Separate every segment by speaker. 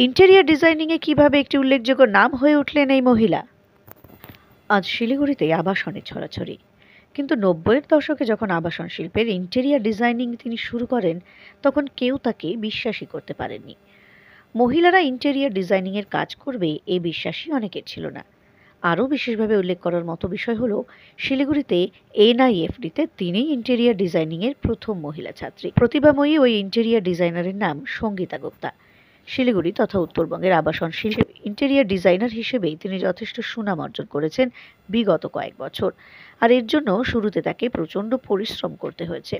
Speaker 1: Interior ডিজাইনিংয়ে কিভাবে একটি উল্লেখযোগ্য নাম হয়ে উঠলেন এই মহিলা? আজ শিলিগুড়িতে আবাসনের ছড়াছড়ি, কিন্তু ৯০-এর দশকে যখন আবাসন শিল্পের ইন্টেরিয়র ডিজাইনিং তিনি শুরু করেন, তখন কেউ তাকে বিশ্বাসই করতে পারেননি। মহিলারা ইন্টেরিয়র ডিজাইনিংয়ের কাজ করবে এই বিশ্বাসই অনেকের ছিল না। আরও বিশেষভাবে উল্লেখ করার মতো বিষয় হলো, শিলিগুড়িতে এনআইএফডিতে তিনিই ইন্টেরিয়র ডিজাইনিংয়ের প্রথম মহিলা ছাত্রী। প্রতিভাময়ী ওই ইন্টেরিয়র ডিজাইনারের নাম সঙ্গীতা গুপ্তা। শিলিগুড়ি তথা উত্তরবঙ্গের আবাসন শিল্পে ইন্টেরিয়র ডিজাইনার হিসেবেই তিনি যথেষ্ট সুনাম অর্জন করেছেন বিগত কয়েক বছর। আর এর জন্য শুরুতে তাকে প্রচণ্ড পরিশ্রম করতে হয়েছে।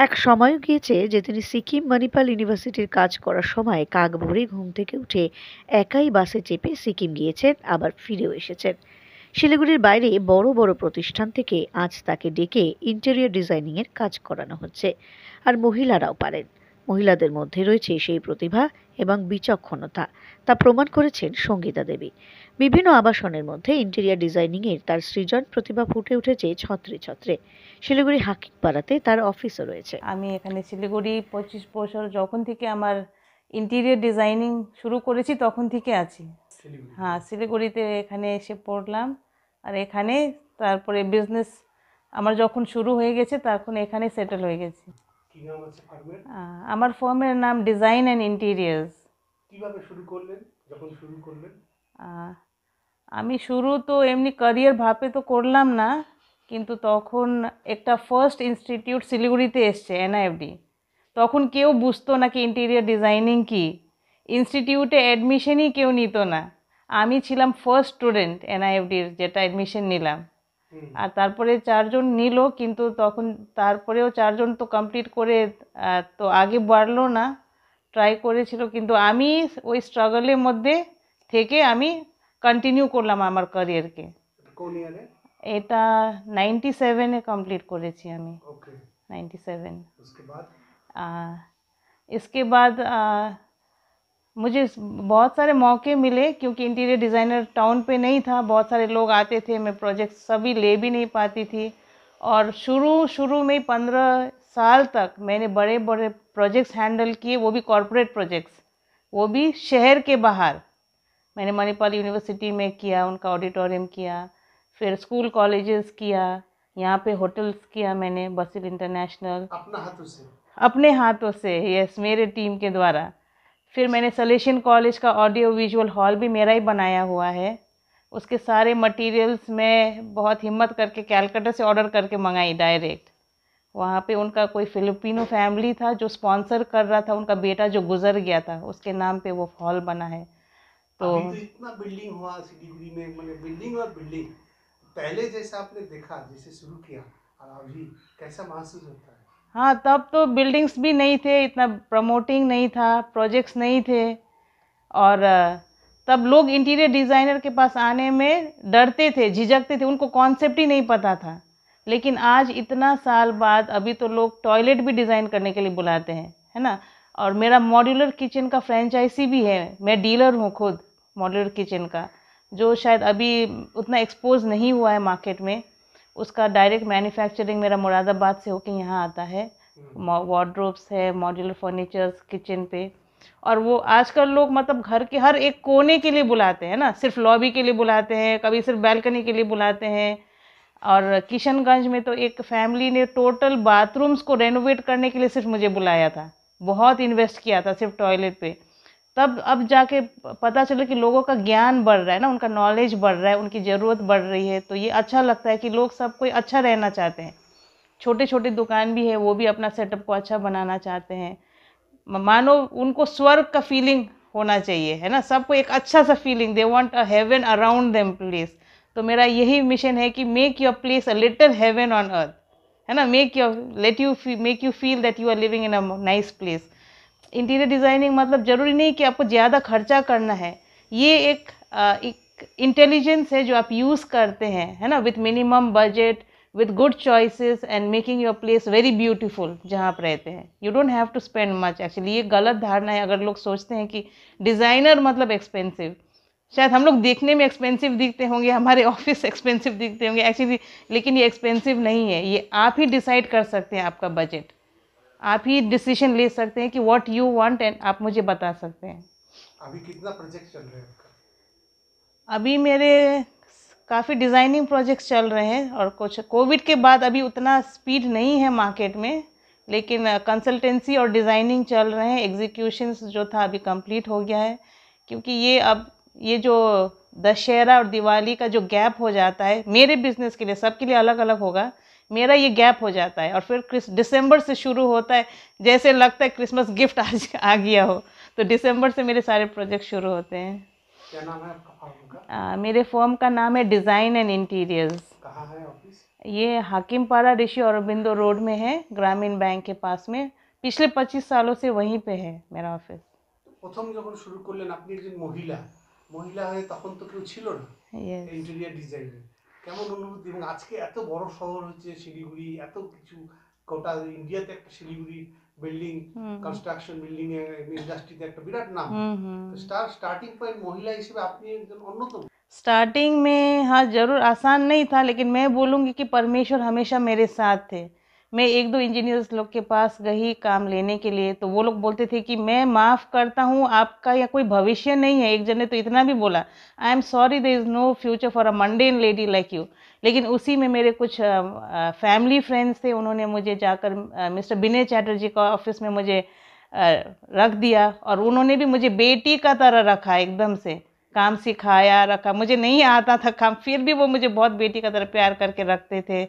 Speaker 1: এক সময়ও গিয়েছে যে তিনি সিকিম মণিপাল ইউনিভার্সিটির কাজ করার সময় কাক ভোরে ঘুম থেকে উঠে একাই বাসে চেপে সিকিম গিয়েছেন, আবার ফিরেও এসেছেন। শিলিগুড়ির বাইরে বড় বড় প্রতিষ্ঠান থেকে আজ তাকে ডেকে ইন্টেরিয়র ডিজাইনিংয়ের কাজ করানো হচ্ছে। আর মহিলারাও পারেন। মহিলাদের মধ্যে রয়েছে সেই প্রতিভা এবং বিচক্ষণতা, তা প্রমাণ করেছেন সঙ্গীতা দেবী। বিভিন্ন আবাসনের মধ্যে ইন্টেরিয়র ডিজাইনিংয়ের তার সৃজন প্রতিভা ফুটে উঠেছে ছত্রে ছত্রে। শিলিগুড়ি হাকিমপাড়াতে তার অফিসও রয়েছে।
Speaker 2: আমি এখানে শিলিগুড়ি 25 বছর যখন থেকে আমার ইন্টেরিয়র ডিজাইনিং শুরু করেছি তখন থেকে আছি। হ্যাঁ, শিলিগুড়িতে এখানে এসে পড়লাম, আর এখানে তারপরে বিজনেস আমার যখন শুরু হয়ে গেছে তখন এখানে সেটেল হয়ে গেছি। আমার ফার্মের নাম ডিজাইন অ্যান্ড ইন্টেরিয়ার্স।
Speaker 3: কিভাবে শুরু করলেন? যখন শুরু করলেন
Speaker 2: আমি শুরু তো এমনি ক্যারিয়ার ভাবে তো করলাম না, কিন্তু তখন একটা ফার্স্ট ইনস্টিটিউট শিলিগুড়িতে এসছে এনআইএফডি। তখন কেউ বুঝতো না কি ইন্টেরিয়র ডিজাইনিং কি, ইনস্টিটিউটে অ্যাডমিশনই কেউ নিত না। আমি ছিলাম ফার্স্ট স্টুডেন্ট এনআইএফডির, যেটা অ্যাডমিশন নিলাম। আর তারপরে 4 জন নিল, কিন্তু তখন তারপরেও 4 জন তো কমপ্লিট করে তো আগে বাড়লো না, ট্রাই করেছিল, কিন্তু আমি ওই স্ট্রাগলের মধ্যে থেকে আমি কন্টিনিউ করলাম আমার ক্যারিয়ারকে।
Speaker 3: কোন ইয়ারে?
Speaker 2: এটা 97-এ কমপ্লিট করেছি আমি।
Speaker 3: ओके
Speaker 2: 97।
Speaker 3: उसके बाद
Speaker 2: मुझे बहुत सारे मौके मिले, क्योंकि इंटीरियर डिज़ाइनर टाउन पे नहीं था। बहुत सारे लोग आते थे, मैं प्रोजेक्ट सभी ले भी नहीं पाती थी। और शुरू में 15 साल तक मैंने बड़े बड़े प्रोजेक्ट्स हैंडल किए, वो भी कॉरपोरेट प्रोजेक्ट्स, वो भी शहर के बाहर। मैंने मणिपाल यूनिवर्सिटी में किया, उनका ऑडिटोरियम किया, फिर स्कूल कॉलेजेस किया, यहाँ पे होटल्स किया मैंने, बसिल इंटरनेशनल, अपने हाथों से यस, मेरे टीम के द्वारा। फिर मैंने सलेशन कॉलेज का ऑडियो विजुअल हॉल भी मेरा ही बनाया हुआ है। उसके सारे मटेरियल्स मैं बहुत हिम्मत करके कैलकाटा से ऑर्डर करके मंगाई डायरेक्ट। वहाँ पे उनका कोई फिलिपिनो फैमिली था जो स्पॉन्सर कर रहा था, उनका बेटा जो गुजर गया था, उसके नाम पे वो हॉल बना है।
Speaker 3: तो इतना बिल्डिंग हुआ सिलीगुड़ी में, मतलब बिल्डिंग और बिल्डिंग पहले जैसा आपने देखा, जैसे शुरू किया, और अभी कैसा महसूस होता है?
Speaker 2: हाँ, तब तो बिल्डिंग्स भी नहीं थे, इतना प्रमोटिंग नहीं था, प्रोजेक्ट्स नहीं थे, और तब लोग इंटीरियर डिज़ाइनर के पास आने में डरते थे, झिझकते थे, उनको कॉन्सेप्ट ही नहीं पता था। लेकिन आज इतना साल बाद अभी तो लोग टॉयलेट भी डिज़ाइन करने के लिए बुलाते हैं, है ना। और मेरा मॉड्यूलर किचन का फ्रेंचाइजी भी है, मैं डीलर हूँ खुद मॉड्यूलर किचन का, जो शायद अभी उतना एक्सपोज नहीं हुआ है मार्केट में। उसका डायरेक्ट मैन्युफैक्चरिंग मेरा मुरादाबाद से होकर यहाँ आता है। वार्डरोब्स है, मॉड्यूलर फर्नीचर्स किचन पे, और वो आजकल लोग मतलब घर के हर एक कोने के लिए बुलाते हैं ना, सिर्फ लॉबी के लिए बुलाते हैं, कभी सिर्फ बैल्कनी के लिए बुलाते हैं। और किशनगंज में तो एक फैमिली ने टोटल बाथरूम्स को रेनोवेट करने के लिए सिर्फ मुझे बुलाया था, बहुत इन्वेस्ट किया था सिर्फ टॉयलेट पे। तब अब जाके पता चला कि लोगों का ज्ञान बढ़ रहा है ना, उनका नॉलेज बढ़ रहा है, उनकी ज़रूरत बढ़ रही है, तो ये अच्छा लगता है कि लोग सब कोई अच्छा रहना चाहते हैं। छोटे छोटे दुकान भी है, वो भी अपना सेटअप को अच्छा बनाना चाहते हैं। मानो उनको स्वर्ग का फीलिंग होना चाहिए, है ना, सबको एक अच्छा सा feeling, they want a heaven around them place. तो मेरा यही मिशन है कि make your place a little heaven on earth, है ना, make you feel that you are living in a nice place. Interior designing मतलब ज़रूरी नहीं कि आपको ज़्यादा खर्चा करना है, ये एक इंटेलिजेंस है जो आप यूज़ करते हैं, है ना, with minimum budget, with good choices and making your place very beautiful जहाँ आप रहते हैं। You don't have to spend much actually। ये गलत धारणा है, अगर लोग सोचते हैं कि डिज़ाइनर मतलब एक्सपेंसिव। शायद हम लोग देखने में एक्सपेंसिव दिखते होंगे, हमारे ऑफिस एक्सपेंसिव दिखते होंगे एक्चुअली, लेकिन ये एक्सपेंसिव नहीं है। ये आप ही डिसाइड कर सकते हैं आपका बजट, आप ही डिसीजन ले सकते हैं कि व्हाट यू वांट, एंड आप मुझे बता सकते हैं।
Speaker 3: अभी कितना प्रोजेक्ट चल रहा है आपका?
Speaker 2: अभी मेरे काफ़ी डिज़ाइनिंग प्रोजेक्ट्स चल रहे हैं, और कुछ कोविड के बाद अभी उतना स्पीड नहीं है मार्केट में, लेकिन कंसल्टेंसी और डिज़ाइनिंग चल रहे हैं। एग्जीक्यूशंस जो था अभी कंप्लीट हो गया है, क्योंकि ये जो दशहरा और दिवाली का जो गैप हो जाता है मेरे बिज़नेस के लिए, सबके लिए अलग अलग होगा, मेरा ये गैप हो जाता है, और फिर दिसंबर से शुरू होता है, जैसे लगता है क्रिसमस गिफ्ट आज आ गया हो, तो दिसंबर से मेरे सारे प्रोजेक्ट शुरू होते हैं।
Speaker 3: क्या नाम है आपका फर्म का?
Speaker 2: मेरे फर्म का नाम है डिज़ाइन एंड इंटीरियर्स।
Speaker 3: कहाँ है ऑफिस?
Speaker 2: ये हाकिमपारा ऋषि अरबिंदो रोड में है, ग्रामीण बैंक के पास में। पिछले 25 सालों से वहीं पे है मेरा ऑफिस।
Speaker 3: প্রথম যখন শুরু করলেন আপনি একজন মহিলা মহিলা হয়ে তখন তো কেউ ছিল না
Speaker 2: Yes.
Speaker 3: ইন্টেরিয়ার ডিজাইনে, কেমন অনুভূতি? এবং আজকে এত বড় শহর হচ্ছে শিলিগুড়ি, এত কিছু, গোটা ইন্ডিয়াতে একটা শিলিগুড়ি বিল্ডিং কনস্ট্রাকশন বিল্ডিং এর ইন্ডাস্ট্রিতে একটা বিরাট নাম। তো স্টার্টিং পয়েন্ট মহিলা হিসেবে আপনি একজন অন্যতম।
Speaker 2: स्टार्टिंग में हाँ ज़रूर आसान नहीं था, लेकिन मैं बोलूँगी कि परमेश्वर हमेशा मेरे साथ थे। मैं एक दो इंजीनियर्स लोग के पास गई काम लेने के लिए, तो वो लोग बोलते थे कि मैं माफ़ करता हूँ, आपका या कोई भविष्य नहीं है। एक जन ने तो इतना भी बोला, I am sorry there is no future for a mundane lady like you. लेकिन उसी में मेरे कुछ फैमिली फ्रेंड्स थे, उन्होंने मुझे जाकर मिस्टर विनय चैटर्जी का ऑफिस में मुझे रख दिया, और उन्होंने भी मुझे बेटी का तरह रखा, एकदम से काम सिखाया, रखा। मुझे नहीं आता था काम, फिर भी वो मुझे बहुत बेटी का तरह प्यार करके रखते थे।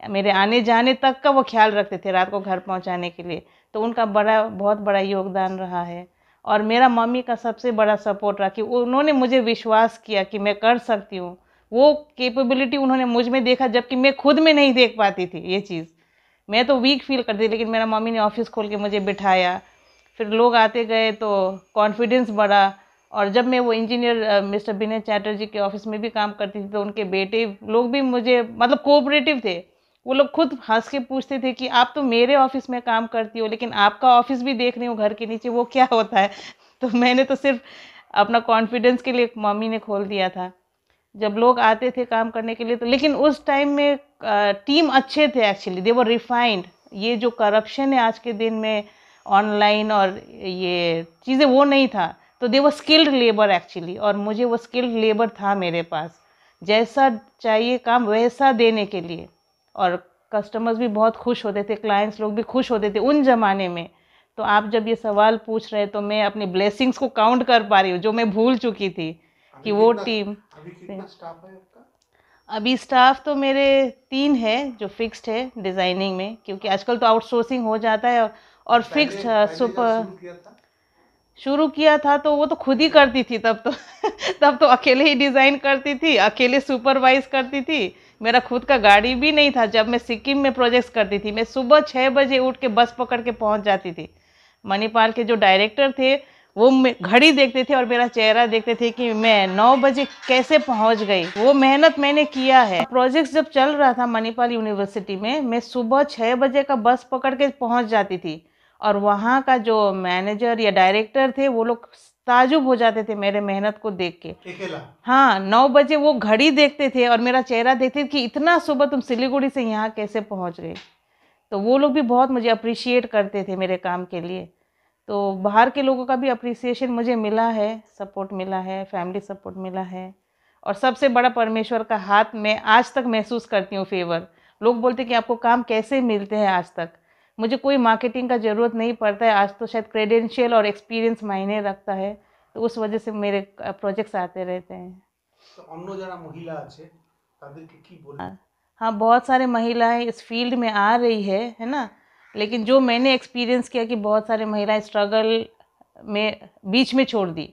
Speaker 2: मेरे आने जाने तक का वो ख्याल रखते थे, रात को घर पहुंचाने के लिए। तो उनका बहुत बड़ा योगदान रहा है। और मेरा मम्मी का सबसे बड़ा सपोर्ट रहा कि उन्होंने मुझे विश्वास किया कि मैं कर सकती हूँ। वो कैपेबिलिटी उन्होंने मुझ में देखा, जबकि मैं खुद में नहीं देख पाती थी ये चीज़। मैं तो वीक फील करती थी, लेकिन मेरा मम्मी ने ऑफिस खोल के मुझे बिठाया, फिर लोग आते गए तो कॉन्फिडेंस बढ़ा। और जब मैं वो इंजीनियर मिस्टर विनय चैटर्जी के ऑफिस में भी काम करती थी, तो उनके बेटे लोग भी मुझे मतलब कोऑपरेटिव थे। वो लोग खुद हंस के पूछते थे कि आप तो मेरे ऑफिस में काम करती हो, लेकिन आपका ऑफिस भी देख रही हूँ घर के नीचे, वो क्या होता है। तो मैंने तो सिर्फ अपना कॉन्फिडेंस के लिए मम्मी ने खोल दिया था। जब लोग आते थे काम करने के लिए, तो लेकिन उस टाइम में टीम अच्छे थे, एक्चुअली दे वर रिफाइंड। ये जो करप्शन है आज के दिन में ऑनलाइन और ये चीज़ें, वो नहीं था। तो दे वो स्किल्ड लेबर एक्चुअली, और मुझे वो स्किल्ड लेबर था मेरे पास, जैसा चाहिए काम वैसा देने के लिए। और कस्टमर्स भी बहुत खुश होते थे, क्लाइंट्स लोग भी खुश होते थे उन ज़माने में। तो आप जब ये सवाल पूछ रहे हैं, तो मैं अपनी ब्लेसिंग्स को काउंट कर पा रही हूँ, जो मैं भूल चुकी थी कि वो टीम।
Speaker 3: अभी कितना स्टाफ है आपका?
Speaker 2: अभी स्टाफ तो मेरे 3 है जो फिक्स्ड है डिज़ाइनिंग में, क्योंकि आजकल तो आउटसोर्सिंग हो जाता है। और फिक्स्ड
Speaker 3: पहले जब
Speaker 2: सुपर शुरू किया था तो वो तो खुद ही करती थी तब तो तब तो अकेले ही डिज़ाइन करती थी, अकेले सुपरवाइज करती थी। मेरा खुद का गाड़ी भी नहीं था। जब मैं सिक्किम में प्रोजेक्ट्स करती थी, मैं सुबह 6 बजे उठ के बस पकड़ के पहुंच जाती थी। मणिपाल के जो डायरेक्टर थे, वो घड़ी देखते थे और मेरा चेहरा देखते थे कि मैं 9 बजे कैसे पहुंच गई। वो मेहनत मैंने किया है। प्रोजेक्ट्स जब चल रहा था मणिपाल यूनिवर्सिटी में, मैं सुबह 6 बजे का बस पकड़ के पहुंच जाती थी, और वहाँ का जो मैनेजर या डायरेक्टर थे, वो लोग ताजुब हो जाते थे मेरे मेहनत को देख के। हाँ, 9 बजे वो घड़ी देखते थे और मेरा चेहरा देखते थे कि इतना सुबह तुम सिलीगुड़ी से यहाँ कैसे पहुँच गए। तो वो लोग भी बहुत मुझे अप्रिशिएट करते थे मेरे काम के लिए। तो बाहर के लोगों का भी अप्रिसिएशन मुझे मिला है, सपोर्ट मिला है, फैमिली सपोर्ट मिला है, और सबसे बड़ा परमेश्वर का हाथ मैं आज तक महसूस करती हूँ, फेवर। लोग बोलते कि आपको काम कैसे मिलते हैं आज तक। मुझे कोई मार्केटिंग का ज़रूरत नहीं पड़ता है, आज तो शायद क्रेडेंशियल और एक्सपीरियंस मायने रखता है, तो उस वजह से मेरे प्रोजेक्ट्स आते रहते हैं।
Speaker 3: तो अन्य जरा महिला আছে তাদেরকে কি বলবেন?
Speaker 2: हाँ, बहुत सारे महिलाएं इस फील्ड में आ रही है ना। लेकिन जो मैंने एक्सपीरियंस किया कि बहुत सारे महिलाएं स्ट्रगल में बीच में छोड़ दी,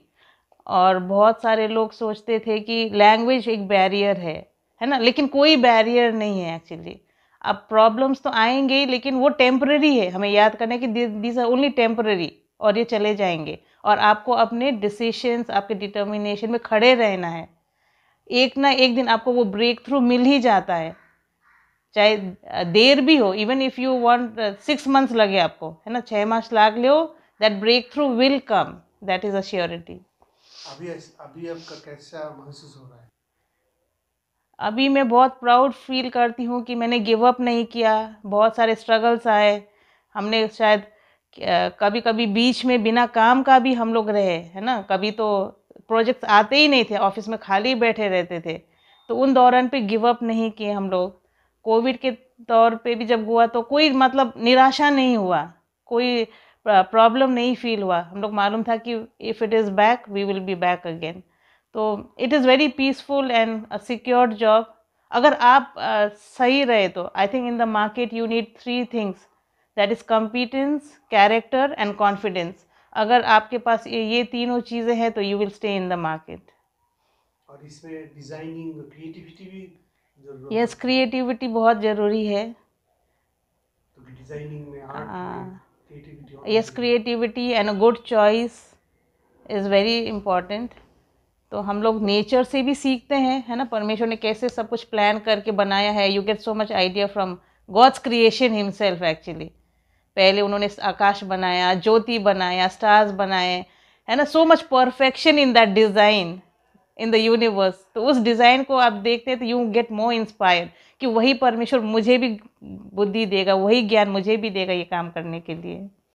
Speaker 2: और बहुत सारे लोग सोचते थे कि लैंग्वेज एक बैरियर है ना, लेकिन कोई बैरियर नहीं है एक्चुअली। अब प्रॉब्लम्स तो आएंगे ही, लेकिन वो टेम्पररी है। हमें याद करना है कि दीज आर ओनली टेम्पररी, और ये चले जाएंगे। और आपको अपने डिसीशंस, आपके डिटर्मिनेशन में खड़े रहना है। एक ना एक दिन आपको वो ब्रेक थ्रू मिल ही जाता है, चाहे देर भी हो। Even if you want 6 months लगे आपको, है ना, 6 मास लाग लो, that breakthrough will come, that is a surety.
Speaker 3: अभी आपका कैसा महसूस हो रहा है?
Speaker 2: अभी मैं बहुत प्राउड फील करती हूँ कि मैंने गिव अप नहीं किया। बहुत सारे स्ट्रगल्स आए, हमने शायद कभी कभी बीच में बिना काम का भी हम लोग रहे, है ना। कभी तो प्रोजेक्ट्स आते ही नहीं थे, ऑफिस में खाली बैठे रहते थे, तो उन दौरान पे गिव अप नहीं किए हम लोग। कोविड के दौर पे भी जब हुआ तो कोई मतलब निराशा नहीं हुआ, कोई प्रॉब्लम नहीं फील हुआ। हम लोग मालूम था कि if it is back we will be back again. तो it is very peaceful and a secured job. अगर आप सही रहे तो I think in the market you need 3 things, that is competence, character and confidence. अगर आपके पास ये तीनों चीज़ें हैं तो you will stay in the market.
Speaker 3: और इसमें डिजाइनिंग क्रिएटिविटी भी
Speaker 2: यस, क्रिएटिविटी बहुत ज़रूरी है।
Speaker 3: तो डिजाइनिंग में आर्ट में creativity,
Speaker 2: yes, creativity and a good choice is very important. तो हम लोग नेचर से भी सीखते हैं, है ना, परमेश्वर ने कैसे सब कुछ प्लान करके बनाया है। You get so much idea from God's creation himself actually. पहले उन्होंने आकाश बनाया, ज्योति बनाया, स्टार्स बनाए, है ना, so much perfection in that design in the universe. तो उस डिज़ाइन को आप देखते हैं तो यू गेट मोर इंस्पायर्ड कि वही परमेश्वर मुझे भी बुद्धि देगा, वही ज्ञान मुझे भी देगा ये काम करने के लिए।